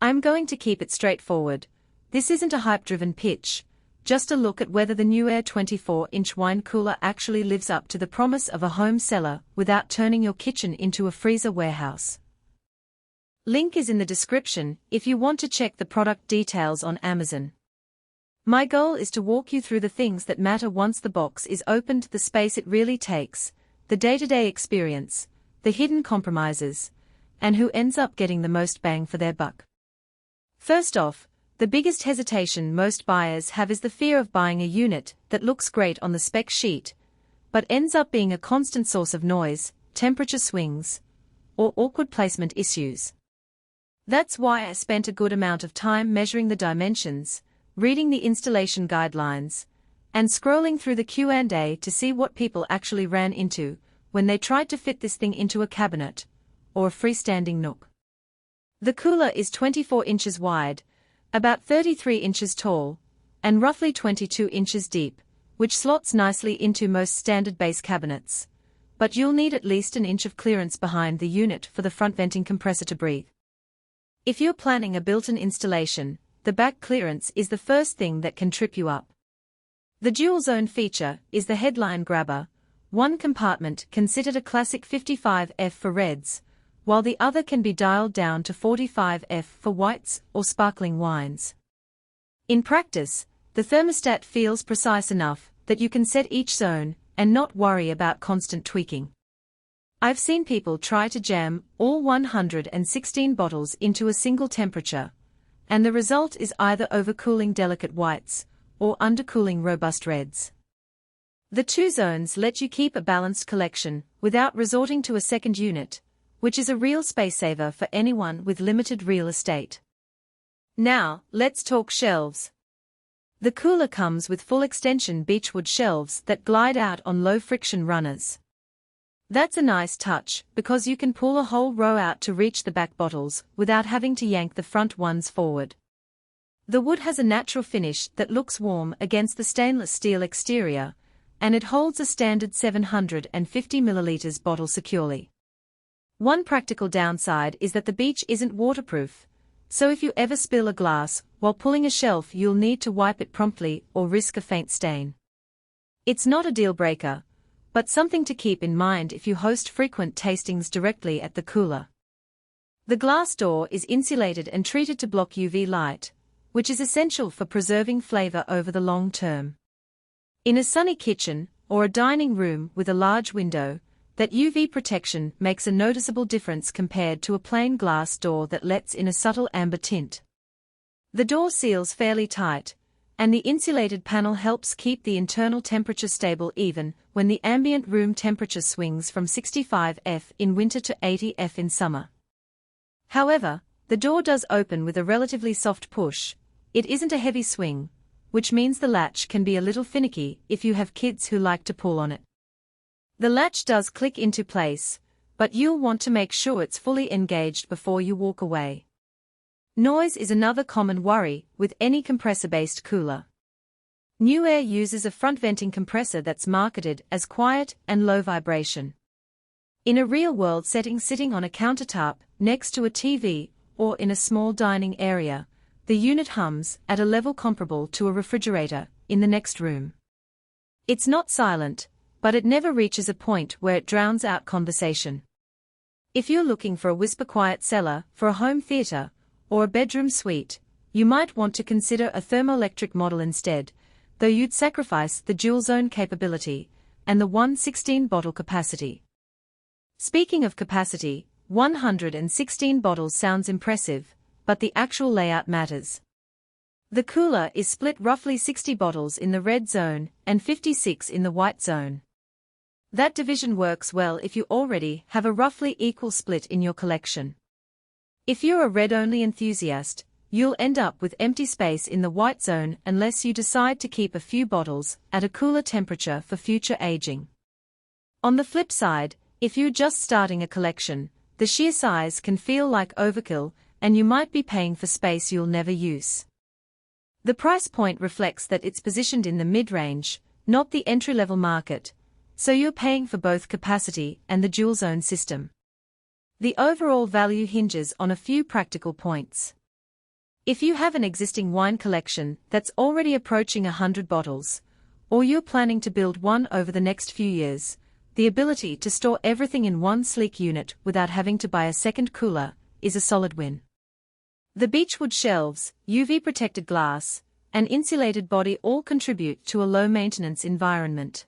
I'm going to keep it straightforward. This isn't a hype-driven pitch, just a look at whether the Newair 24-inch wine cooler actually lives up to the promise of a home cellar without turning your kitchen into a freezer warehouse. Link is in the description if you want to check the product details on Amazon. My goal is to walk you through the things that matter once the box is opened, the space it really takes, the day-to-day experience, the hidden compromises, and who ends up getting the most bang for their buck. First off, the biggest hesitation most buyers have is the fear of buying a unit that looks great on the spec sheet, but ends up being a constant source of noise, temperature swings, or awkward placement issues. That's why I spent a good amount of time measuring the dimensions, reading the installation guidelines, and scrolling through the Q&A to see what people actually ran into when they tried to fit this thing into a cabinet or a freestanding nook. The cooler is 24 inches wide, about 33 inches tall, and roughly 22 inches deep, which slots nicely into most standard base cabinets, but you'll need at least an inch of clearance behind the unit for the front venting compressor to breathe. If you're planning a built-in installation, the back clearance is the first thing that can trip you up. The dual-zone feature is the headline grabber, one compartment considered a classic 55F for reds, while the other can be dialed down to 45F for whites or sparkling wines. In practice, the thermostat feels precise enough that you can set each zone and not worry about constant tweaking. I've seen people try to jam all 116 bottles into a single temperature, and the result is either overcooling delicate whites or undercooling robust reds. The two zones let you keep a balanced collection without resorting to a second unit, which is a real space saver for anyone with limited real estate. Now, let's talk shelves. The cooler comes with full extension Beechwood shelves that glide out on low-friction runners. That's a nice touch because you can pull a whole row out to reach the back bottles without having to yank the front ones forward. The wood has a natural finish that looks warm against the stainless steel exterior, and it holds a standard 750 milliliters bottle securely. One practical downside is that the Beech isn't waterproof, so if you ever spill a glass while pulling a shelf, you'll need to wipe it promptly or risk a faint stain. It's not a deal breaker, but something to keep in mind if you host frequent tastings directly at the cooler. The glass door is insulated and treated to block UV light, which is essential for preserving flavor over the long term. In a sunny kitchen or a dining room with a large window, that UV protection makes a noticeable difference compared to a plain glass door that lets in a subtle amber tint. The door seals fairly tight, and the insulated panel helps keep the internal temperature stable even when the ambient room temperature swings from 65°F in winter to 80°F in summer. However, the door does open with a relatively soft push. It isn't a heavy swing, which means the latch can be a little finicky if you have kids who like to pull on it. The latch does click into place, but you'll want to make sure it's fully engaged before you walk away. Noise is another common worry with any compressor-based cooler. Newair uses a front venting compressor that's marketed as quiet and low vibration. In a real-world setting, sitting on a countertop next to a TV or in a small dining area, the unit hums at a level comparable to a refrigerator in the next room. It's not silent, but it never reaches a point where it drowns out conversation. If you're looking for a whisper-quiet cellar for a home theater or a bedroom suite, you might want to consider a thermoelectric model instead, though you'd sacrifice the dual-zone capability and the 116 bottle capacity. Speaking of capacity, 116 bottles sounds impressive, but the actual layout matters. The cooler is split roughly 60 bottles in the red zone and 56 in the white zone. That division works well if you already have a roughly equal split in your collection. If you're a red-only enthusiast, you'll end up with empty space in the white zone unless you decide to keep a few bottles at a cooler temperature for future aging. On the flip side, if you're just starting a collection, the sheer size can feel like overkill, and you might be paying for space you'll never use. The price point reflects that it's positioned in the mid-range, not the entry-level market, so you're paying for both capacity and the dual-zone system. The overall value hinges on a few practical points. If you have an existing wine collection that's already approaching 100 bottles, or you're planning to build one over the next few years, the ability to store everything in one sleek unit without having to buy a second cooler is a solid win. The Beechwood shelves, UV-protected glass, and insulated body all contribute to a low-maintenance environment.